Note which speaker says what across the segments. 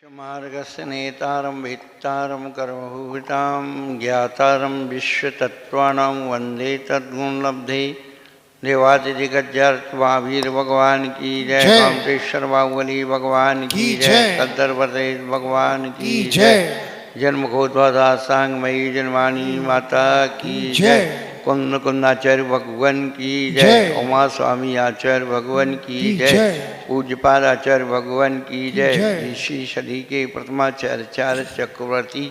Speaker 1: मार्गस्य नेतारं वेत्तारं कर्मभूतां ज्ञातारं विश्वतत्त्वानां वन्दे तद्गुणलब्धे देवादिदिगज्जर्त्वावीर भगवान की जय। कामतेश्वर बाहुबली भगवान की जय। कद्दरवदे भगवान की जय। जन्मकोद्वादासांगमयी जन्मानी माता की जय। कुंद कुंदाचार्य भगवान की जय। उमा स्वामी आचार्य भगवान की जय। पूज्यपाद आचार्य भगवान की जय। ऋषि सदी के प्रथमाचार्य चक्रवर्ती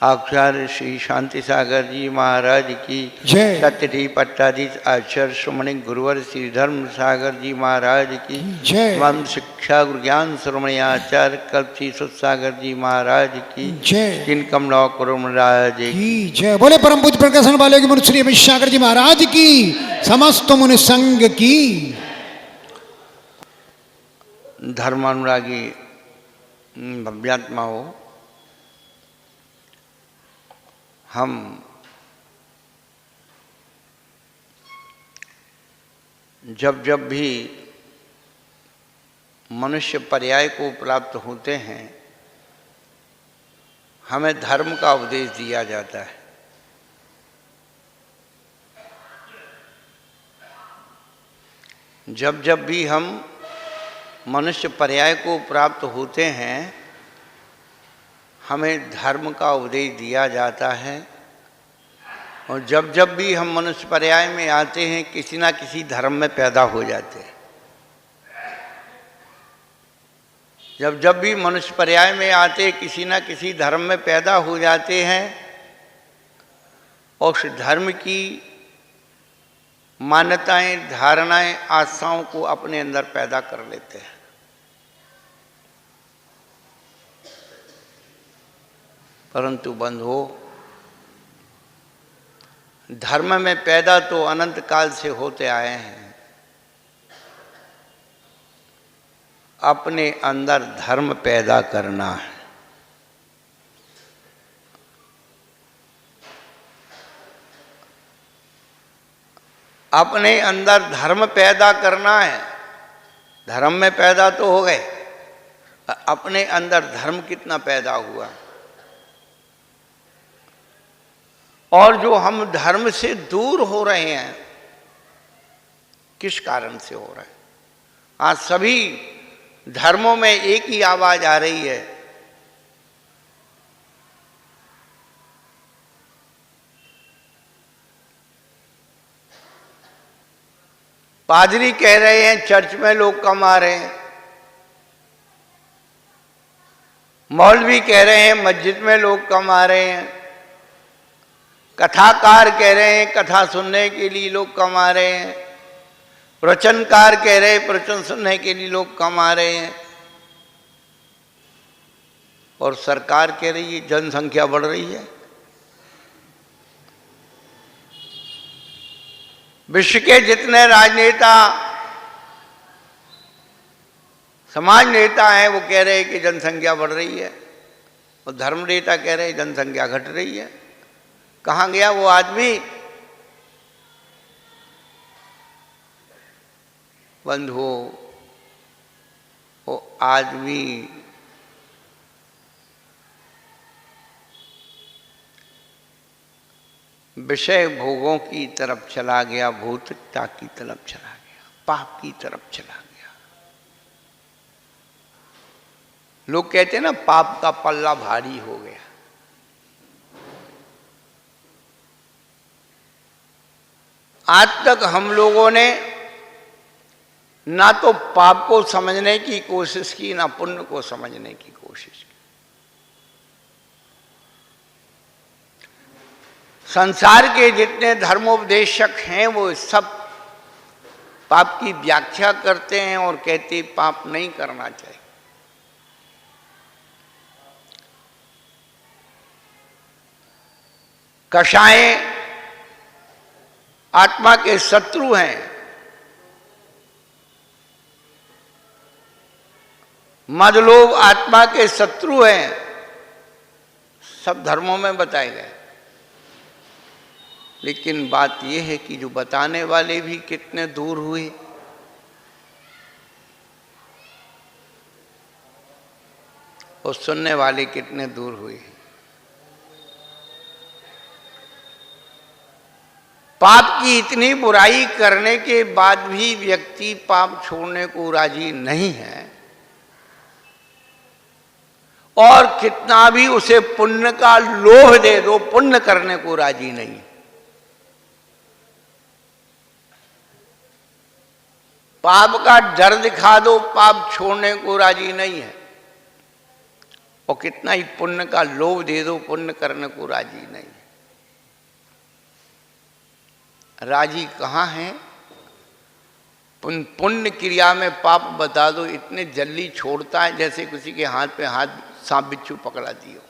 Speaker 1: आचार्य श्री शांति सागर जी महाराज की जय। सत्यठी पट्टाधीश आचार्य श्रोमणी गुरुवर श्री धर्म सागर जी महाराज की जय। वम शिक्षा गुरु ज्ञान श्रोमणी आचार्य कल्पी सुसागर जी महाराज की जय। जिन कमला महाराज की
Speaker 2: जय। बोले परम पूज्य प्रकाशन वाले मुनि श्री अमित सागर जी महाराज की समस्त मुनि संघ की।
Speaker 1: धर्मानुरागी भव्यात्माओं, हम जब जब भी मनुष्य पर्याय को प्राप्त होते हैं, हमें धर्म का उपदेश दिया जाता है। जब जब भी हम मनुष्य पर्याय को प्राप्त होते हैं, हमें धर्म का उपदेश दिया जाता है। और जब जब भी हम मनुष्य पर्याय में आते हैं, किसी ना किसी धर्म में पैदा हो जाते हैं। जब जब भी मनुष्य पर्याय में आते हैं, किसी ना किसी धर्म में पैदा हो जाते हैं और उस धर्म की मान्यताएं, धारणाएं, आस्थाओं को अपने अंदर पैदा कर लेते हैं। परंतु बंधुओं, धर्म में पैदा तो अनंत काल से होते आए हैं। अपने अंदर धर्म पैदा करना है। अपने अंदर धर्म पैदा करना है। धर्म में पैदा तो हो गए, अपने अंदर धर्म कितना पैदा हुआ। और जो हम धर्म से दूर हो रहे हैं, किस कारण से हो रहे हैं? आज सभी धर्मों में एक ही आवाज आ रही है, पादरी कह रहे हैं चर्च में लोग कम आ रहे हैं, मौलवी कह रहे हैं मस्जिद में लोग कम आ रहे हैं, कथाकार कह रहे हैं कथा सुनने के लिए लोग कम आ रहे हैं, प्रवचनकार कह रहे हैं प्रवचन सुनने के लिए लोग कम आ रहे हैं, और सरकार कह रही है जनसंख्या बढ़ रही है। विश्व के जितने राजनेता, समाज नेता हैं, वो कह रहे हैं कि जनसंख्या बढ़ रही है, और धर्म नेता कह रहे हैं जनसंख्या घट रही है। कहाँ गया वो आदमी? बंधुओं, वो आदमी विषय भोगों की तरफ चला गया, भौतिकता की तरफ चला गया, पाप की तरफ चला गया। लोग कहते हैं ना, पाप का पल्ला भारी हो गया। आज तक हम लोगों ने ना तो पाप को समझने की कोशिश की, ना पुण्य को समझने की कोशिश की। संसार के जितने धर्मोपदेशक हैं, वो सब पाप की व्याख्या करते हैं और कहते पाप नहीं करना चाहिए। कषाय आत्मा के शत्रु हैं, मद लोभ आत्मा के शत्रु हैं, सब धर्मों में बताए गए। लेकिन बात यह है कि जो बताने वाले भी कितने दूर हुए। और सुनने वाले कितने दूर हुए हैं। पाप की इतनी बुराई करने के बाद भी व्यक्ति पाप छोड़ने को राजी नहीं है, और कितना भी उसे पुण्य का लोभ दे दो, पुण्य करने को राजी नहीं। पाप का डर दिखा दो, पाप छोड़ने को राजी नहीं है, और कितना ही पुण्य का लोभ दे दो, पुण्य करने को राजी नहीं है। राजी कहाँ है? पुण्य क्रिया में पाप बता दो, इतने जल्दी छोड़ता है जैसे किसी के हाथ पे हाथ सांप बिच्छू पकड़ा दियो।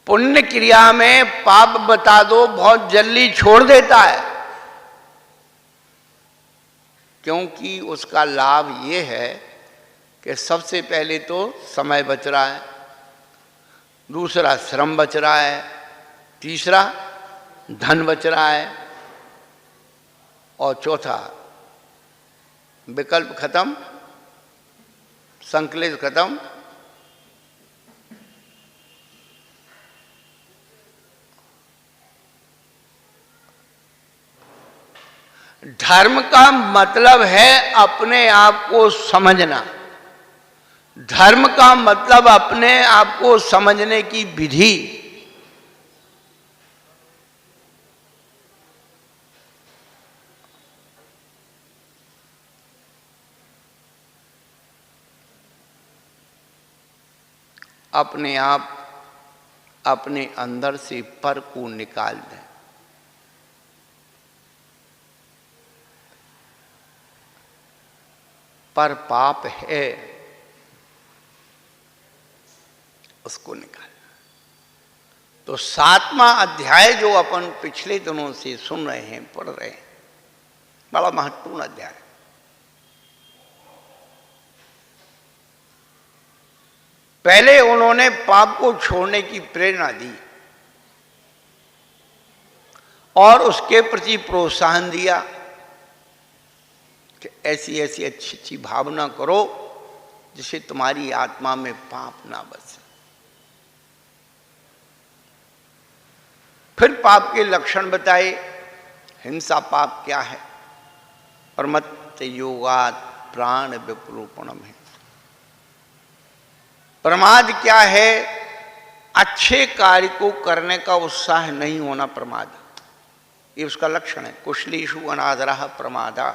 Speaker 1: पुण्य क्रिया में पाप बता दो, बहुत जल्दी छोड़ देता है, क्योंकि उसका लाभ ये है कि सबसे पहले तो समय बच रहा है, दूसरा श्रम बच रहा है, तीसरा धन बच रहा है, और चौथा विकल्प खत्म, संकलेश खत्म। धर्म का मतलब है अपने आप को समझना। धर्म का मतलब अपने आप को समझने की विधि। अपने आप अपने अंदर से पर को निकाल दें। पर पाप है, उसको निकाल। तो 7वां अध्याय जो अपन पिछले दिनों से सुन रहे हैं, पढ़ रहे हैं, बड़ा महत्वपूर्ण अध्याय। पहले उन्होंने पाप को छोड़ने की प्रेरणा दी और उसके प्रति प्रोत्साहन दिया कि ऐसी ऐसी अच्छी अच्छी भावना करो जिससे तुम्हारी आत्मा में पाप ना बसे। फिर पाप के लक्षण बताए। हिंसा पाप क्या है? प्रमत्त योगात् प्राण विप्रोपणम है। प्रमाद क्या है? अच्छे कार्य को करने का उत्साह नहीं होना प्रमाद, ये उसका लक्षण है। कुशलेषु अनादरः प्रमादा।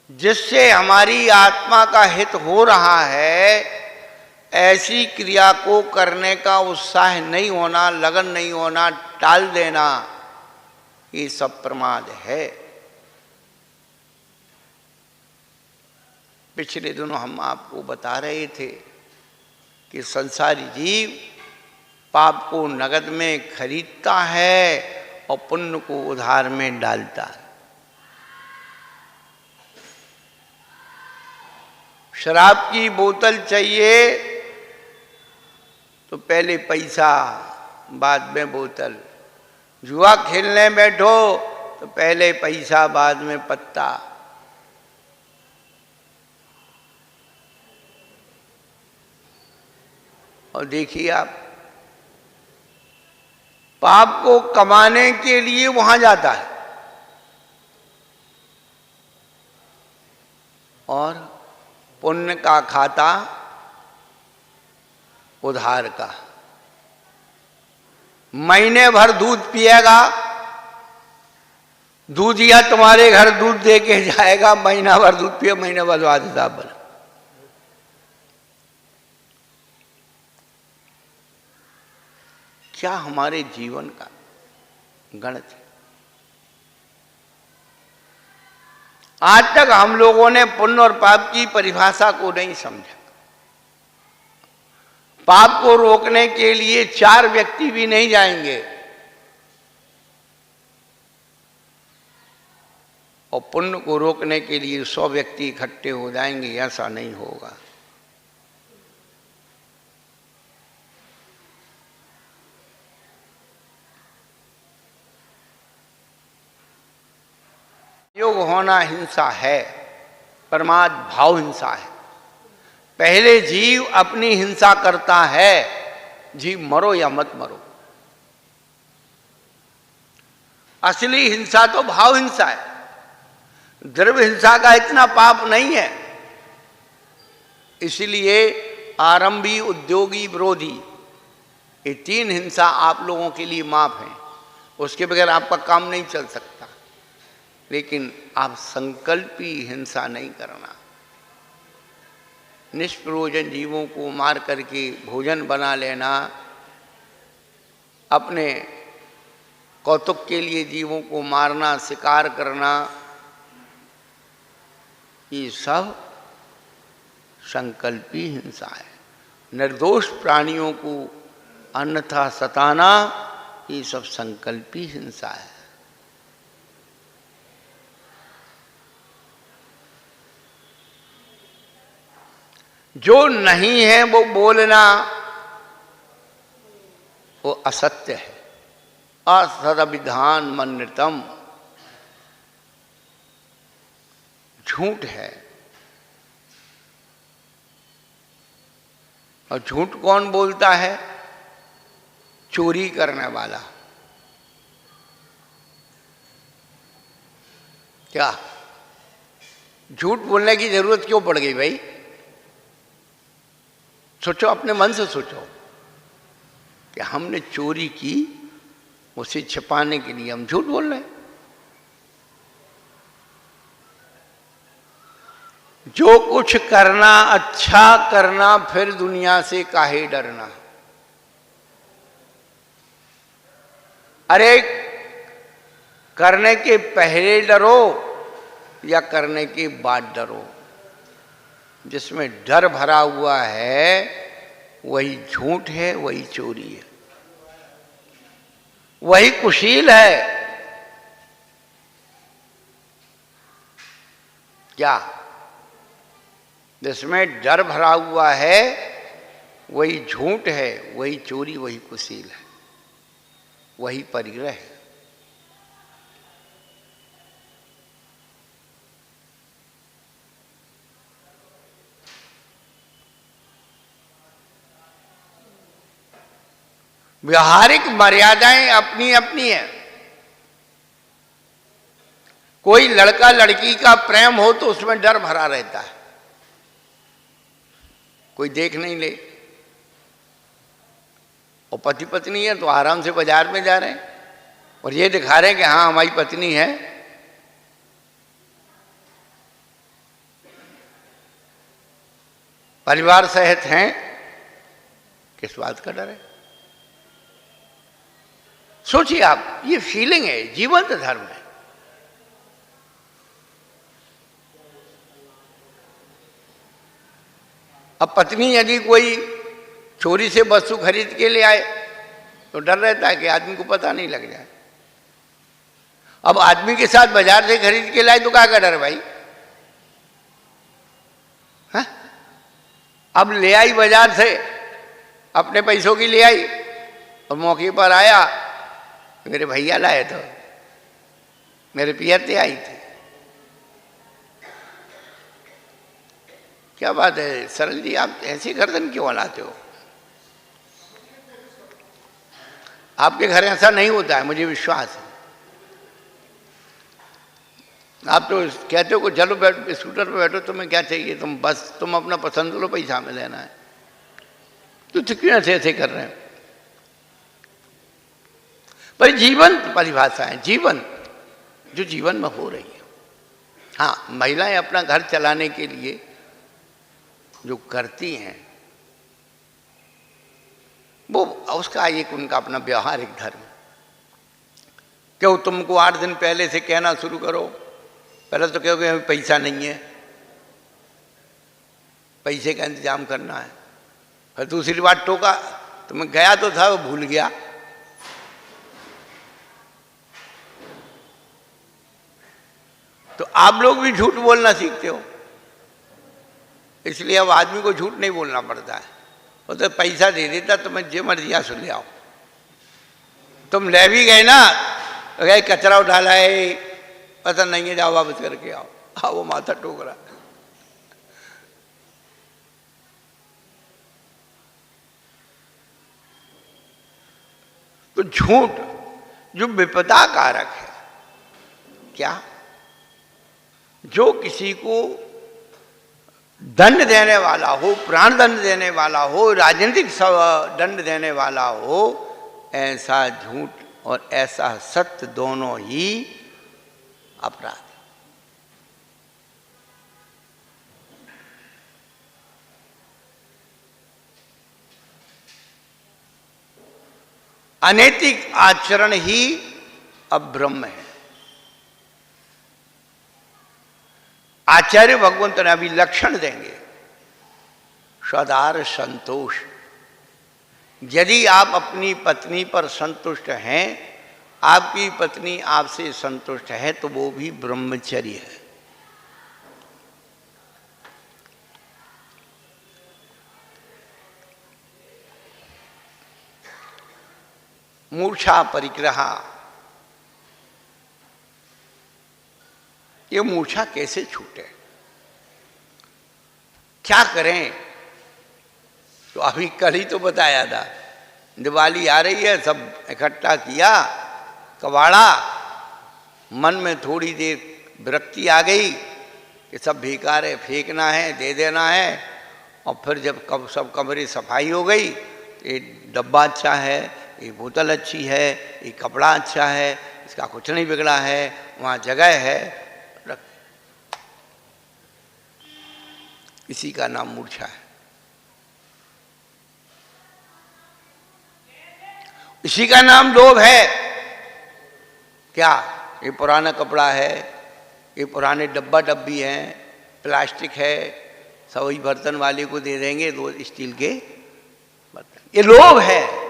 Speaker 1: जिससे हमारी आत्मा का हित हो रहा है, ऐसी क्रिया को करने का उत्साह नहीं होना, लगन नहीं होना, टाल देना, ये सब प्रमाद है। पिछले दिनों हम आपको बता रहे थे कि संसारी जीव पाप को नगद में खरीदता है और पुण्य को उधार में डालता है। शराब की बोतल चाहिए तो पहले पैसा, बाद में बोतल। जुआ खेलने बैठो तो पहले पैसा, बाद में पत्ता। और देखिए आप, पाप को कमाने के लिए वहां जाता है और पुण्य का खाता उधार का। महीने भर दूध पिएगा, दूधिया तुम्हारे घर दूध दे के जाएगा, महीना भर दूध पिए, महीने बाद हिसाब बना। क्या हमारे जीवन का गणित है? आज तक हम लोगों ने पुण्य और पाप की परिभाषा को नहीं समझा। पाप को रोकने के लिए 4 व्यक्ति भी नहीं जाएंगे और पुण्य को रोकने के लिए 100 व्यक्ति इकट्ठे हो जाएंगे, ऐसा नहीं होगा। योग होना हिंसा है, परमार्थ भाव हिंसा है। पहले जीव अपनी हिंसा करता है, जीव मरो या मत मरो। असली हिंसा तो भाव हिंसा है। द्रव्य हिंसा का इतना पाप नहीं है। इसलिए आरंभी, उद्योगी, विरोधी, ये 3 हिंसा आप लोगों के लिए माफ है। उसके बगैर आपका काम नहीं चल सकता। लेकिन आप संकल्पी हिंसा नहीं करना। निष्प्रयोजन जीवों को मार करके भोजन बना लेना, अपने कौतुक के लिए जीवों को मारना, शिकार करना, ये सब संकल्पी हिंसा है। निर्दोष प्राणियों को अन्यथा सताना, ये सब संकल्पी हिंसा है। जो नहीं है वो बोलना, वो असत्य है। असदभिधान मन्यतम, झूठ है। और झूठ कौन बोलता है? चोरी करने वाला। क्या झूठ बोलने की जरूरत क्यों पड़ गई भाई? सोचो, अपने मन से सोचो कि हमने चोरी की, उसे छिपाने के लिए हम झूठ बोल रहे हैं। जो कुछ करना अच्छा करना, फिर दुनिया से काहे डरना। अरे करने के पहले डरो या करने के बाद डरो। जिसमें डर भरा हुआ है वही झूठ है, वही चोरी है, वही कुशील है। क्या? जिसमें डर भरा हुआ है वही झूठ है, वही चोरी, वही कुशील है, वही परिग्रह है। व्यवहारिक मर्यादाएं अपनी अपनी है। कोई लड़का लड़की का प्रेम हो तो उसमें डर भरा रहता है, कोई देख नहीं ले। और पति पत्नी है तो आराम से बाजार में जा रहे हैं और ये दिखा रहे हैं कि हाँ हमारी पत्नी है। परिवार सहित हैं, किस बात का डर है? सोचिए आप, ये फीलिंग है, जीवंत धर्म है। अब पत्नी यदि कोई चोरी से वस्तु खरीद के ले आए तो डर रहता है कि आदमी को पता नहीं लग जाए। अब आदमी के साथ बाजार से खरीद के लाए तो क्या का डर भाई? हाँ? अब ले आई बाजार से, अपने पैसों की ले आई और मौके पर आया, मेरे भैया लाए थे, मेरे पियरते आई थी। क्या बात है सरल जी, आप ऐसी गर्दन क्यों हलाते हो? आपके घर ऐसा नहीं होता है, मुझे विश्वास है। आप तो कहते हो कि चलो बैठ स्कूटर पे बैठो, तुम्हें क्या चाहिए, तुम बस तुम अपना पसंद लो, पैसा में लेना है, तो क्यों ऐसे कर रहे हैं? पर जीवन परिभाषा है, जीवन जो जीवन में हो रही है। हाँ, महिलाएं अपना घर चलाने के लिए जो करती हैं वो उसका एक उनका अपना व्यवहारिक धर्म। क्यों तुमको 8 दिन पहले से कहना शुरू करो, पहले तो कहोगे अभी पैसा नहीं है, पैसे का इंतजाम करना है। फिर दूसरी बात टोका, तुम्हें गया तो था वो भूल गया। तो आप लोग भी झूठ बोलना सीखते हो, इसलिए अब आदमी को झूठ नहीं बोलना पड़ता है। वो तो पैसा दे देता, तुम्हें जो मर्जी यहाँ सुन ले आओ। तुम ले भी गए ना, कचरा उठा लाए, पता नहीं है, जाओ वापस करके आओ। हाँ, वो माथा टोक रहा, तो झूठ जो विपदा कारक है, क्या, जो किसी को दंड देने वाला हो, प्राण दंड देने वाला हो, राजनीतिक दंड देने वाला हो, ऐसा झूठ और ऐसा सत्य दोनों ही अपराध है। अनैतिक आचरण ही अब्रह्म है। आचार्य भगवंत ने अभी लक्षण देंगे, सदार संतोष। यदि आप अपनी पत्नी पर संतुष्ट हैं, आपकी पत्नी आपसे संतुष्ट है, तो वो भी ब्रह्मचर्य है। मूर्छा परिग्रह, ये मूर्छा कैसे छूटे, क्या करें? तो अभी कल ही तो बताया था, दिवाली आ रही है, सब इकट्ठा किया कबाड़ा, मन में थोड़ी देर विरक्ति आ गई कि सब बेकार है, फेंकना है, दे देना है। और फिर जब सब कमरे सफाई हो गई, ये डब्बा अच्छा है, ये बोतल अच्छी है, ये कपड़ा अच्छा है, इसका कुछ नहीं बिगड़ा है, वहाँ जगह है, रख। इसी का नाम मूर्छा है, इसी का नाम लोभ है। क्या, ये पुराना कपड़ा है, ये पुराने डब्बा डब्बी हैं, प्लास्टिक है, सभी बर्तन वाले को दे देंगे, दो स्टील के बर्तन, ये लोभ है।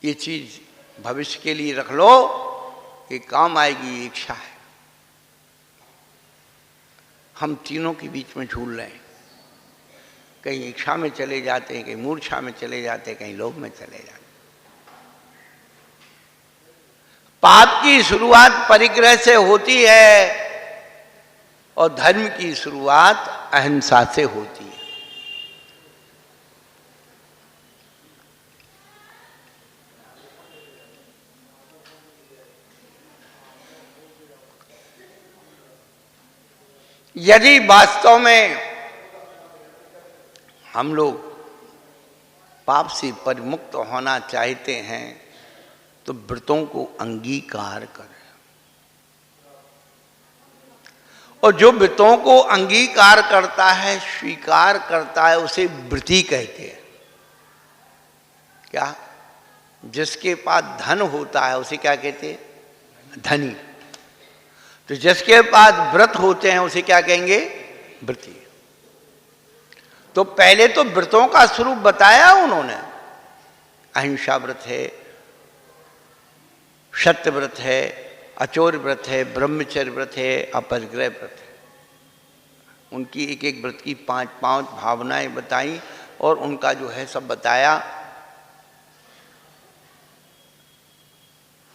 Speaker 1: ये चीज भविष्य के लिए रख लो, ये काम आएगी, ये इच्छा है। हम तीनों के बीच में झूल रहे हैं, कहीं इच्छा में चले जाते हैं, कहीं मूर्छा में चले जाते हैं, कहीं लोभ में चले जाते हैं। पाप की शुरुआत परिग्रह से होती है और धर्म की शुरुआत अहिंसा से होती है। यदि वास्तव में हम लोग पाप से परिमुक्त होना चाहते हैं, तो व्रतों को अंगीकार करें। और जो व्रतों को अंगीकार करता है, स्वीकार करता है, उसे व्रती कहते हैं। क्या, जिसके पास धन होता है उसे क्या कहते हैं? धनी। तो जिसके पास व्रत होते हैं उसे क्या कहेंगे? व्रती। तो पहले तो व्रतों का स्वरूप बताया उन्होंने, अहिंसा व्रत है, सत्य व्रत है, अचोर व्रत है, ब्रह्मचर्य व्रत है, अपरिग्रह व्रत है। उनकी एक एक व्रत की पांच भावनाएं बताई और उनका जो है सब बताया।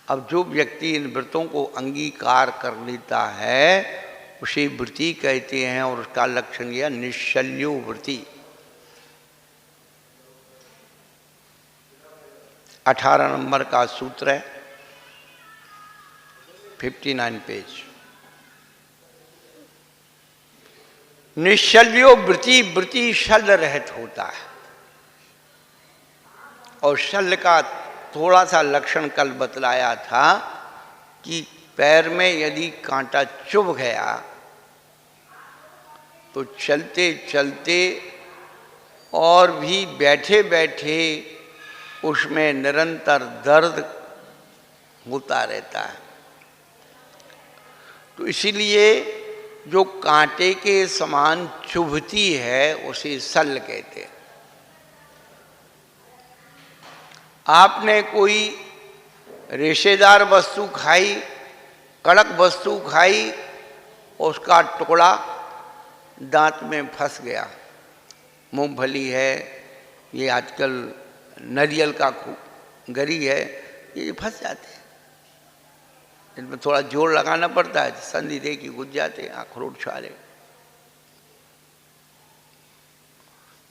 Speaker 1: अब जो व्यक्ति इन व्रतों को अंगीकार कर लेता है उसे व्रती कहते हैं, और उसका लक्षण यह निश्चल्यो व्रती। 18 नंबर का सूत्र है, 59 पेज। निश्चल्यो व्रती, व्रती शल्य रहित होता है। और शल्य का थोड़ा सा लक्षण कल बतलाया था कि पैर में यदि कांटा चुभ गया तो चलते चलते और भी बैठे बैठे उसमें निरंतर दर्द होता रहता है। तो इसीलिए जो कांटे के समान चुभती है उसे शल्य कहते हैं। आपने कोई रेशेदार वस्तु खाई, कड़क वस्तु खाई, उसका टुकड़ा दांत में फंस गया, मूंगफली है, ये आजकल नारियल का गरी है, ये फंस जाते हैं, इनमें थोड़ा जोर लगाना पड़ता है, संधि दे के घुस जाते हैं, अखरोट छाले।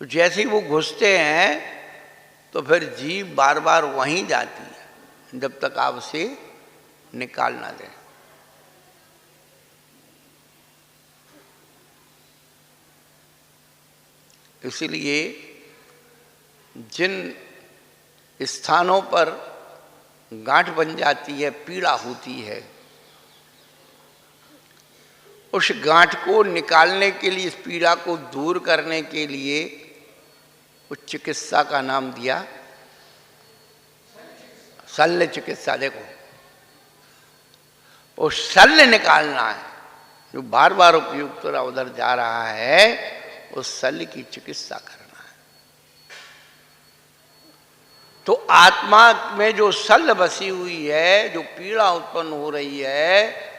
Speaker 1: तो जैसे ही वो घुसते हैं तो फिर जीभ बार बार वहीं जाती है जब तक आप उसे निकाल ना दें। इसलिए जिन स्थानों पर गांठ बन जाती है, पीड़ा होती है, उस गांठ को निकालने के लिए, इस पीड़ा को दूर करने के लिए उस चिकित्सा का नाम दिया शल्य चिकित्सा। देखो, वो शल्य निकालना है जो बार बार उपयुक्त उधर जा रहा है, उस शल्य की चिकित्सा करना है। तो आत्मा में जो शल्य बसी हुई है, जो पीड़ा उत्पन्न हो रही है,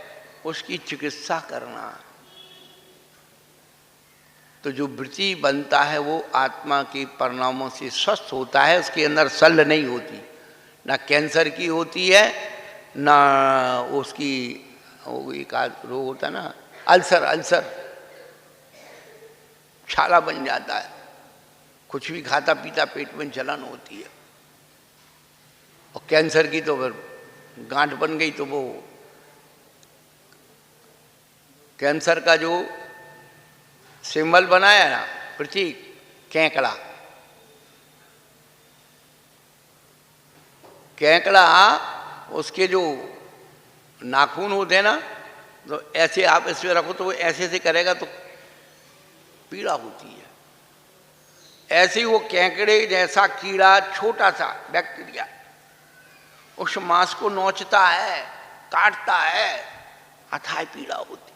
Speaker 1: उसकी चिकित्सा करना। तो जो वृत्ति बनता है वो आत्मा के परिणामों से स्वस्थ होता है। उसके अंदर शल्य नहीं होती, ना कैंसर की होती है, ना उसकी एक रोग होता है ना, अल्सर, छाला बन जाता है, कुछ भी खाता पीता पेट में जलन होती है। और कैंसर की तो फिर गांठ बन गई तो वो कैंसर का जो सिंबल बनाया ना, प्रतीक, केंकड़ा, उसके जो नाखून होते हैं ना, तो ऐसे आप इसमें रखो तो वो ऐसे से करेगा तो पीड़ा होती है। ऐसे ही वो केंकड़े जैसा कीड़ा, छोटा सा बैक्टीरिया, उस मांस को नोचता है, काटता है, अथाह पीड़ा होती।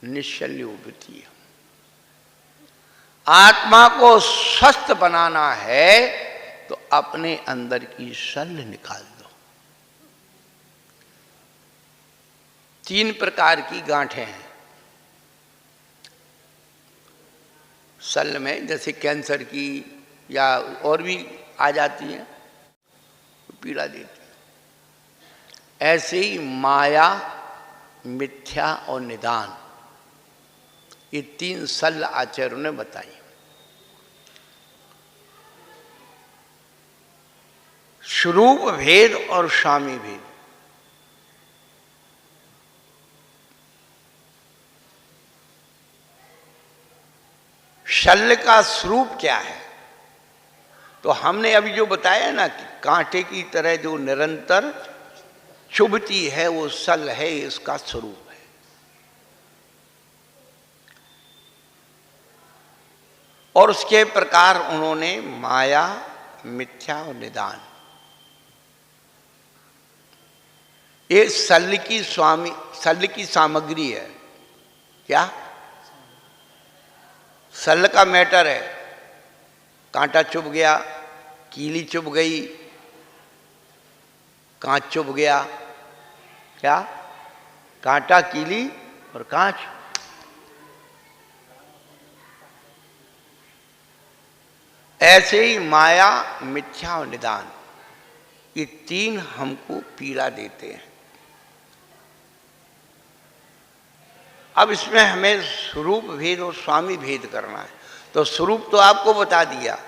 Speaker 1: निश्चल्य वृत्ति। आत्मा को स्वस्थ बनाना है तो अपने अंदर की शल्य निकाल दो। 3 प्रकार की गांठें हैं शल्य में, जैसे कैंसर की या और भी आ जाती हैं, पीड़ा देती है। ऐसे ही माया, मिथ्या और निदान, ये 3 शल्य आचार्यों ने बताई। स्वरूप भेद और स्वामी भेद। शल्य का स्वरूप क्या है? तो हमने अभी जो बताया ना कि कांटे की तरह जो निरंतर चुभती है वो शल्य है, इसका स्वरूप है। और उसके प्रकार उन्होंने माया, मिथ्या और निदान, ये शल्य की सामग्री है। क्या शल्य का मैटर है? कांटा चुभ गया, कीली चुभ गई, कांच चुभ गया, क्या कांटा, कीली और कांच। ऐसे ही माया, मिथ्या और निदान, ये 3 हमको पीड़ा देते हैं। अब इसमें हमें स्वरूप भेद और स्वामी भेद करना है। तो स्वरूप तो आपको बता दिया,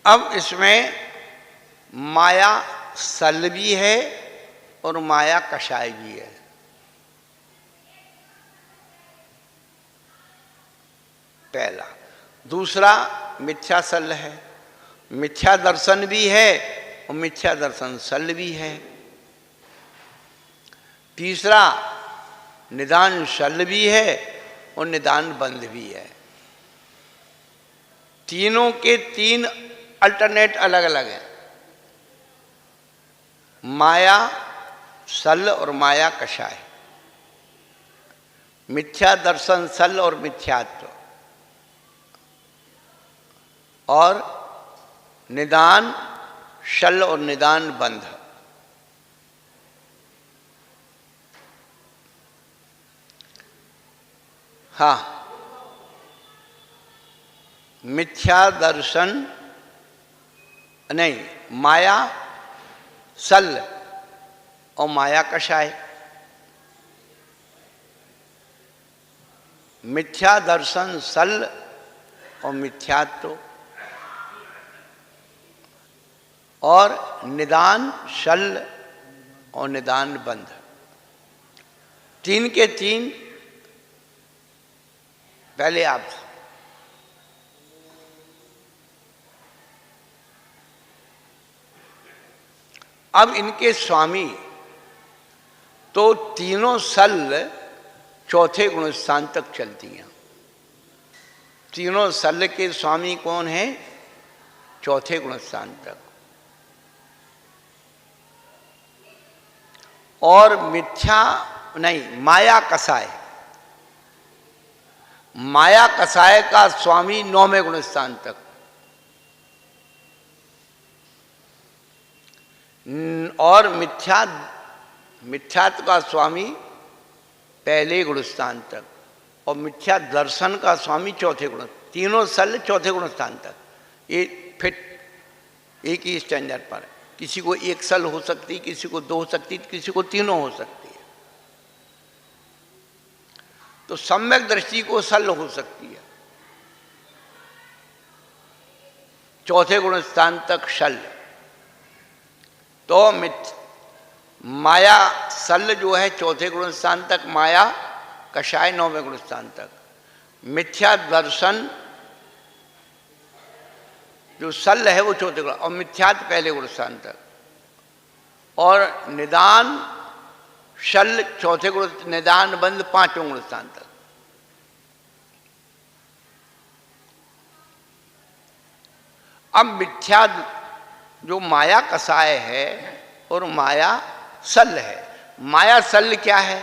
Speaker 1: अब इसमें माया शल्य भी है और माया कषाय भी है। पहला। दूसरा मिथ्या शल्य है, मिथ्या दर्शन भी है और मिथ्या दर्शन शल्य भी है। तीसरा निदान शल्य भी है और निदान बंध भी है। तीनों के 3 अल्टरनेट अलग अलग हैं, माया शल्य और माया कषाय, मिथ्या दर्शन शल्य और मिथ्यात्व, और निदान शल्य और निदान बंध। हाँ, मिथ्या दर्शन नहीं, माया सल और माया कषाय। मिथ्या दर्शन सल और मिथ्यात्व, और निदान शल और निदान बंध, तीन के तीन पहले आप। अब इनके स्वामी तो तीनों सल चौथे गुण स्थान तक चलती हैं। तीनों सल के स्वामी कौन है? चौथे गुण स्थान तक। और मिथ्या नहीं, माया कसाय, माया कसाय का स्वामी नौवें गुण स्थान तक, और मिथ्यात्व का स्वामी पहले गुण स्थान तक, और मिथ्या दर्शन का स्वामी चौथे गुण। तीनों सल चौथे गुण स्थान तक, ये फिट एक ही स्टैंडर्ड पर। किसी को एक सल हो सकती, किसी को दो हो सकती, किसी को तीनों हो सकती है। तो सम्यक दृष्टि को सल हो सकती है, चौथे गुण स्थान तक शल। तो माया सल जो है चौथे गुण स्थान तक, माया कषाय नौवें गुण स्थान तक। मिथ्या दर्शन जो सल है वो चौथे गुण, और मिथ्यात्व पहले गुण स्थान तक, और निदान शल चौथे गुण, निदान बंध पांचवें गुण स्थान तक। अब मिथ्या जो माया कसाय है और माया सल है। माया सल क्या है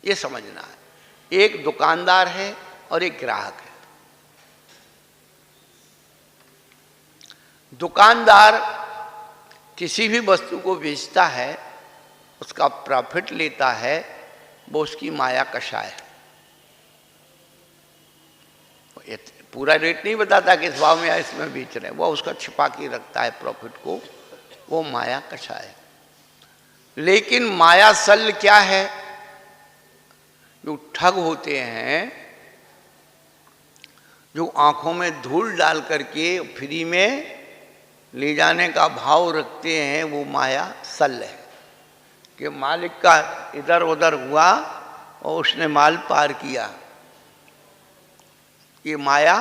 Speaker 1: ये समझना है। एक दुकानदार है और एक ग्राहक है। दुकानदार किसी भी वस्तु को बेचता है, उसका प्रॉफिट लेता है, वो उसकी माया कषाय है। पूरा रेट नहीं बताता कि इस भाव में या इसमें बेच रहे हैं, वो उसका छिपा के रखता है प्रॉफिट को, वो माया कषाय है। लेकिन माया सल क्या है? जो ठग होते हैं, जो आंखों में धूल डाल करके फ्री में ले जाने का भाव रखते हैं, वो माया सल है। कि मालिक का इधर उधर हुआ और उसने माल पार किया, ये माया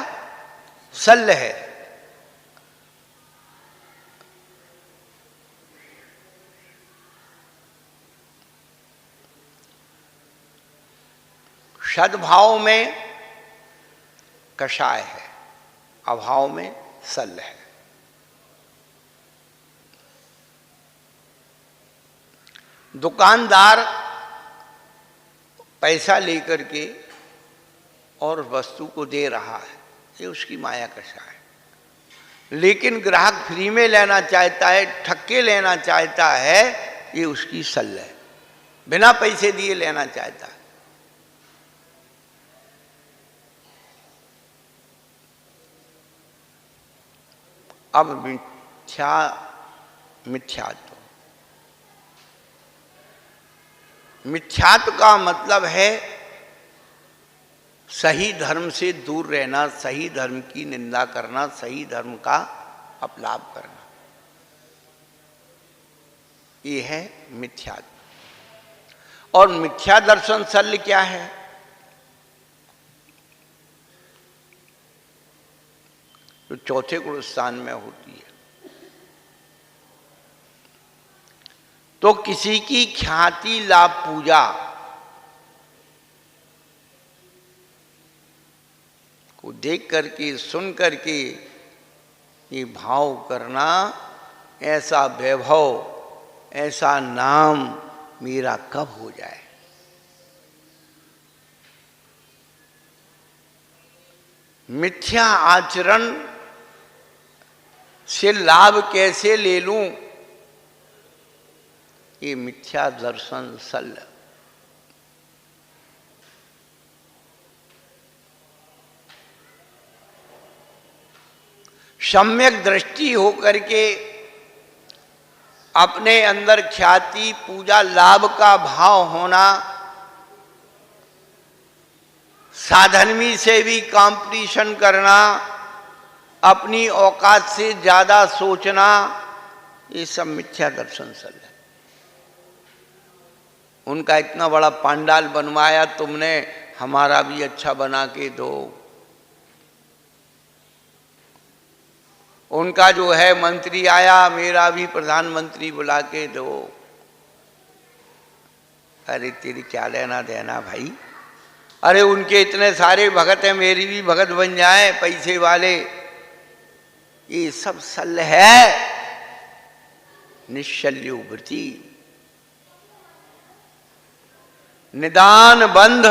Speaker 1: सल है। सद्भाव में कषाय है, अभाव में सल है। दुकानदार पैसा लेकर के और वस्तु को दे रहा है, ये उसकी माया कषाय है। लेकिन ग्राहक फ्री में लेना चाहता है, ठक्के लेना चाहता है, ये उसकी सल है, बिना पैसे दिए लेना चाहता है। अब मिथ्यात्व, मिथ्यात्व का मतलब है सही धर्म से दूर रहना, सही धर्म की निंदा करना, सही धर्म का अपलाप करना, ये है मिथ्यात्व। और मिथ्या दर्शन सल क्या है? जो चौथे गुण स्थान में होती है। तो किसी की ख्याति लाभ पूजा को देख करके, सुन करके ये भाव करना, ऐसा वैभव, ऐसा नाम मेरा कब हो जाए। मिथ्या आचरण से लाभ कैसे ले लूं, ये मिथ्या दर्शन सल। सम्यक दृष्टि हो करके अपने अंदर ख्याति पूजा लाभ का भाव होना, साधर्मी से भी कंपटीशन करना, अपनी औकात से ज्यादा सोचना, ये सब मिथ्या दर्शन सल है। उनका इतना बड़ा पंडाल बनवाया तुमने, हमारा भी अच्छा बना के दो। उनका जो है मंत्री आया, मेरा भी प्रधानमंत्री बुला के दो। अरे तेरी क्या लेना देना भाई। अरे उनके इतने सारे भगत हैं, मेरी भी भगत बन जाए पैसे वाले। ये सब सल है, निश्चल्योवृत्ति, निदान बंध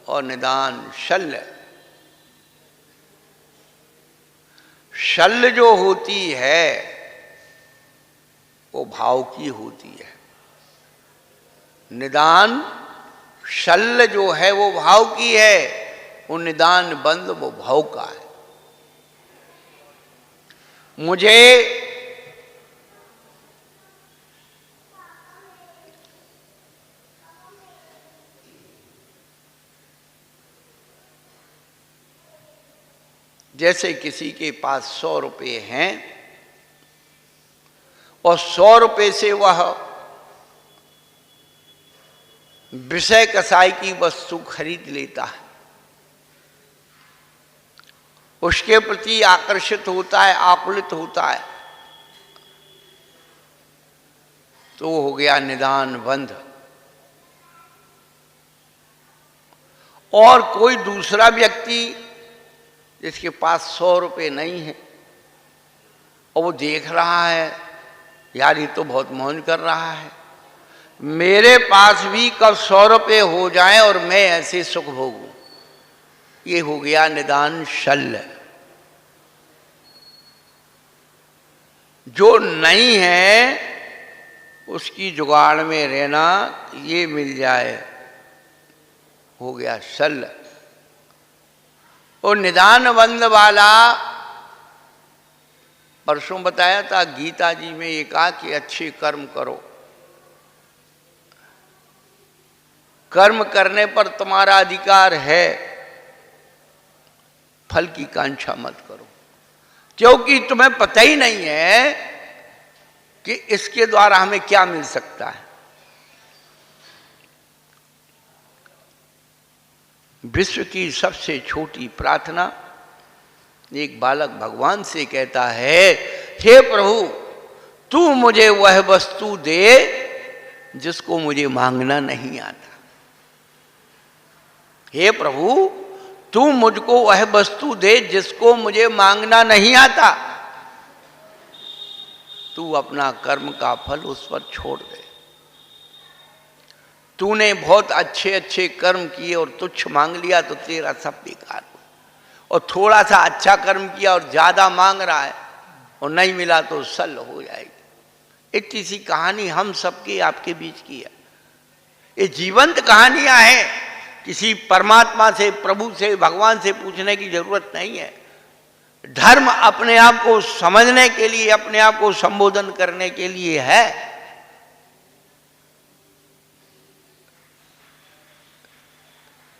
Speaker 1: और निदान शल्य। शल्य जो होती है वो भाव की होती है, निदान शल्य जो है वो भाव की है, वो निदान बंध वो भाव का है। मुझे जैसे किसी के पास 100 रुपये हैं और 100 रुपये से वह विषय कसाई की वस्तु खरीद लेता है, उसके प्रति आकर्षित होता है, आकुलित होता है, तो हो गया निदान बंध। और कोई दूसरा व्यक्ति जिसके पास 100 रुपये नहीं है और वो देख रहा है, यार ये तो बहुत मौज कर रहा है, मेरे पास भी कब 100 रुपये हो जाएं और मैं ऐसे सुख भोगूं, ये हो गया निदान शल्य। जो नहीं है उसकी जुगाड़ में रहना, ये मिल जाए, हो गया शल्य। और निदान बंध वाला परसों बताया था, गीता जी में ये कहा कि अच्छे कर्म करो, कर्म करने पर तुम्हारा अधिकार है, फल की कांक्षा मत करो, क्योंकि तुम्हें पता ही नहीं है कि इसके द्वारा हमें क्या मिल सकता है। विश्व की सबसे छोटी प्रार्थना एक बालक भगवान से कहता है, हे प्रभु तू मुझे वह वस्तु दे जिसको मुझे मांगना नहीं आता। हे प्रभु तू मुझको वह वस्तु दे जिसको मुझे मांगना नहीं आता। तू अपना कर्म का फल उस पर छोड़ दे। तूने बहुत अच्छे अच्छे कर्म किए और तुच्छ मांग लिया तो तेरा सब बेकार हो, और थोड़ा सा अच्छा कर्म किया और ज्यादा मांग रहा है और नहीं मिला तो सल हो जाएगी। इतनी सी कहानी हम सबके आपके बीच की है। ये जीवंत कहानियां हैं, किसी परमात्मा से, प्रभु से, भगवान से पूछने की जरूरत नहीं है। धर्म अपने आप को समझने के लिए, अपने आप को संबोधन करने के लिए है।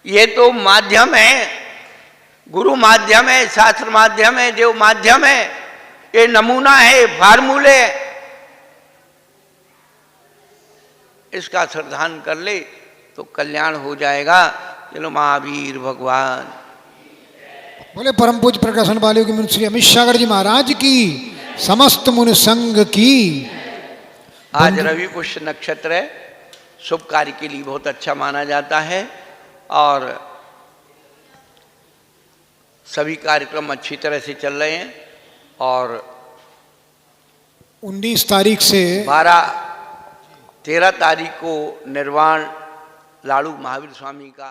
Speaker 1: ये तो माध्यम है, गुरु माध्यम है, शास्त्र माध्यम है, देव माध्यम है, ये नमूना है, फार्मूले। इसका श्रद्धान कर ले तो कल्याण हो जाएगा। चलो महावीर भगवान।
Speaker 2: बोले परम पूज्य प्रकाशन वाले की मुनि श्री अमित सागर जी महाराज की, समस्त मुनि संघ की।
Speaker 1: आज रवि पुष्य नक्षत्र है, शुभ कार्य के लिए बहुत अच्छा माना जाता है और सभी कार्यक्रम अच्छी तरह से चल रहे हैं। और
Speaker 2: 19 तारीख से
Speaker 1: 13 तारीख को निर्वाण लाड़ू महावीर स्वामी का